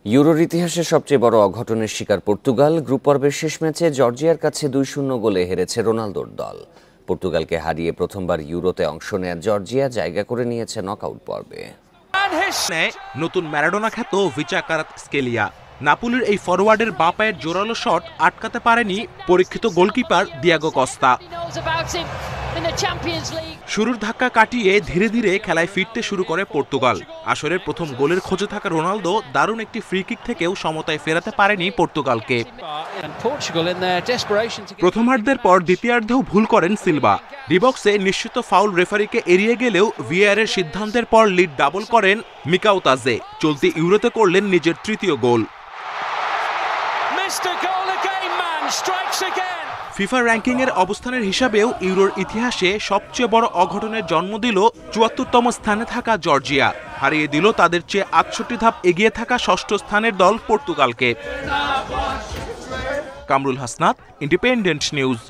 ইউরোর ইতিহাসে সবচেয়ে বড় অঘটনের শিকার পর্তুগাল। গ্রুপ পর্বের শেষ ম্যাচে জর্জিয়ার কাছে 2-0 গোলে হেরেছে রোনালদোর দল। পর্তুগালকে হারিয়ে প্রথমবার ইউরোতে অংশ নেয়া জর্জিয়া জায়গা করে নিয়েছে নকআউট পর্বে। নতুন ম্যারাডোনা খ্যাত ভিচা কারাতস্কেলিয়া নাপোলির এই ফরওয়ার্ডের বাঁ পায়ের জোরালো শট আটকাতে পারেনি পরীক্ষিত গোলকিপার দিয়াগো কস্তা। শুরুর ধাক্কা কাটিয়ে ধীরে ধীরে খেলায় ফিরতে শুরু করে পর্তুগাল। আসরের প্রথম গোলের খোঁজে থাকা রোনালদো দারুণ একটি ফ্রি কিক থেকেও সমতায় ফেরাতে পারেনি পর্তুগালকে। প্রথমার্ধের পর দ্বিতীয়ার্ধেও ভুল করেন সিলভা। ডিবক্সে নিশ্চিত ফাউল রেফারিকে এড়িয়ে গেলেও ভিএআরের সিদ্ধান্তের পর লিড ডাবল করেন মিকাউতাজে। চলতি ইউরোতে করলেন নিজের তৃতীয় গোল। ফিফা র্যাঙ্কিং এর অবস্থানের হিসাবেও ইউরোর ইতিহাসে সবচেয়ে বড় অঘটনের জন্ম দিল ৭৪তম স্থানে থাকা জর্জিয়া। হারিয়ে দিল তাদের চেয়ে ৬৮ ধাপ এগিয়ে থাকা ষষ্ঠ স্থানের দল পর্তুগালকে। Kamrul Hasnat, independent news.